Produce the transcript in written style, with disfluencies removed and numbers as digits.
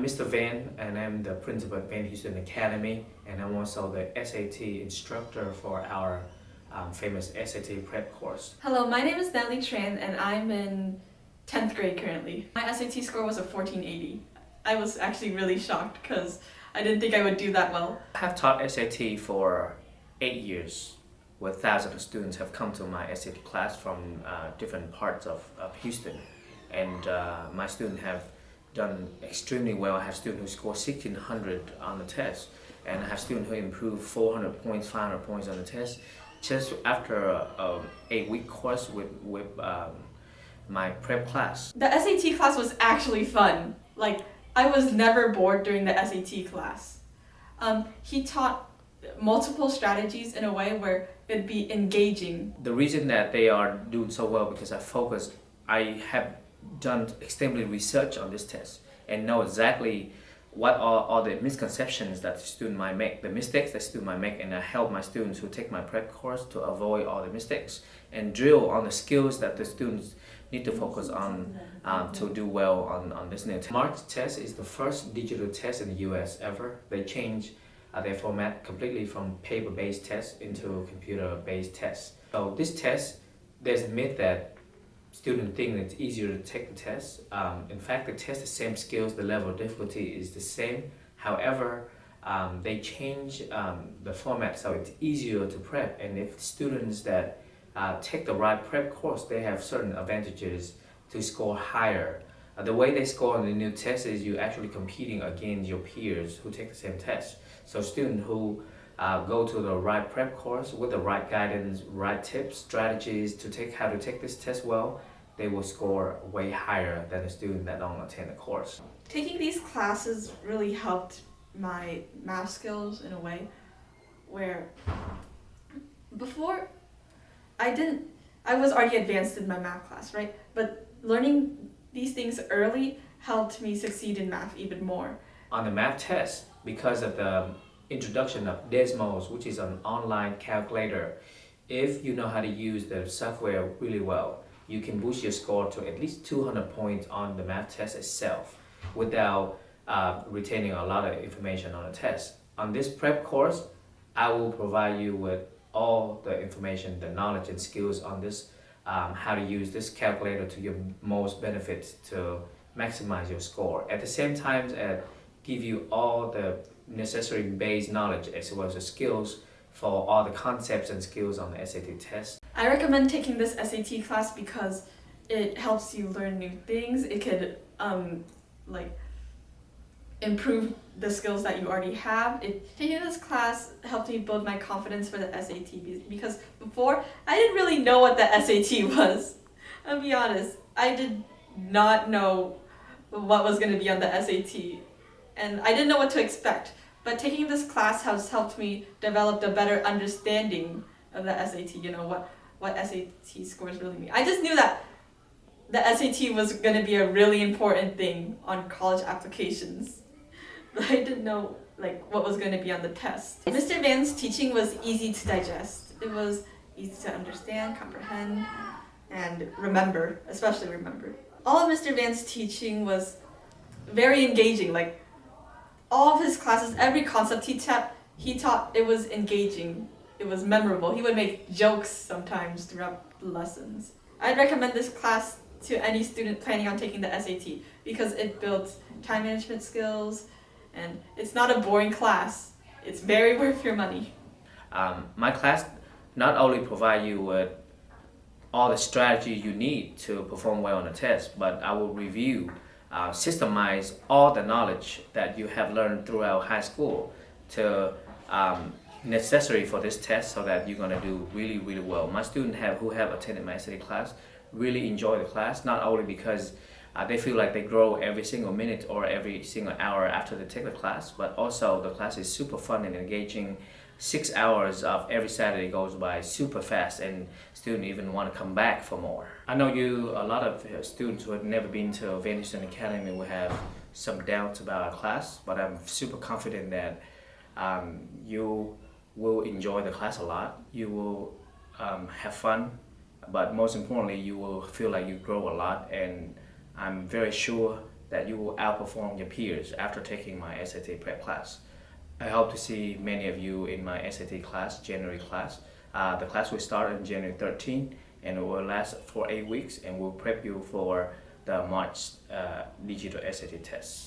I'm Mr. Van, and I'm the principal at Van Houston Academy, and I'm also the SAT instructor for our famous SAT prep course. Hello, my name is Natalie Tran, and I'm in 10th grade currently. My SAT score was a 1480. I was actually really shocked because I didn't think I would do that well. I have taught SAT for 8 years, where thousands of students have come to my SAT class from different parts of Houston, and my students have done extremely well. I have students who score 1600 on the test, and I have students who improve 400 points, 500 points on the test, just after a 8-week course with my prep class. The SAT class was actually fun. Like, I was never bored during the SAT class. He taught multiple strategies in a way where it'd be engaging. The reason that they are doing so well because I have done extensively research on this test and know exactly what are all the misconceptions that the student might make, the mistakes that student might make, and I help my students who take my prep course to avoid all the mistakes and drill on the skills that the students need to focus on to do well on this new test. March test is the first digital test in the US ever. They changed their format completely from paper-based test into computer-based test. So this test, there's a myth that students think it's easier to take the test. In fact, the test, the same skills, the level of difficulty is the same. However, they change the format so it's easier to prep. And if students that take the right prep course, they have certain advantages to score higher. The way they score on the new test is you're actually competing against your peers who take the same test. So students who go to the right prep course with the right guidance, right tips, strategies to take how to take this test well, they will score way higher than a student that don't attend the course. Taking these classes really helped my math skills in a way where before I was already advanced in my math class, right? But learning these things early helped me succeed in math even more. On the math test, because of the introduction of Desmos, which is an online calculator, if you know how to use the software really well, you can boost your score to at least 200 points on the math test itself without retaining a lot of information on the test. On this prep course, I will provide you with all the information, the knowledge and skills on this, how to use this calculator to your most benefit to maximize your score. At the same time, give you all the necessary base knowledge as well as the skills for all the concepts and skills on the SAT test. I recommend taking this SAT class because it helps you learn new things. It could improve the skills that you already have. Taking this class helped me build my confidence for the SAT because before I didn't really know what the SAT was. I'll be honest, I did not know what was going to be on the SAT and I didn't know what to expect. But taking this class has helped me develop a better understanding of the SAT, you know, what SAT scores really mean. I just knew that the SAT was going to be a really important thing on college applications, but I didn't know what was going to be on the test. Mr. Van's teaching was easy to digest. It was easy to understand, comprehend, and remember, especially remember. All of Mr. Van's teaching was very engaging. All of his classes, every concept he taught, it was engaging. It was memorable. He would make jokes sometimes throughout the lessons. I'd recommend this class to any student planning on taking the SAT because it builds time management skills and it's not a boring class. It's very worth your money. My class not only provide you with all the strategy you need to perform well on the test, but I will review, systemize all the knowledge that you have learned throughout high school to necessary for this test so that you're going to do really, really well. My students who have attended my SAT class really enjoy the class, not only because they feel like they grow every single minute or every single hour after they take the class, but also the class is super fun and engaging. 6 hours of every Saturday goes by super fast and students even want to come back for more. I know a lot of students who have never been to Van Houston Academy will have some doubts about our class, but I'm super confident that you will enjoy the class a lot. You will have fun, but most importantly, you will feel like you grow a lot, and I'm very sure that you will outperform your peers after taking my SAT prep class. I hope to see many of you in my SAT class, January class. The class will start on January 13 and it will last for 8 weeks and will prep you for the March digital SAT tests.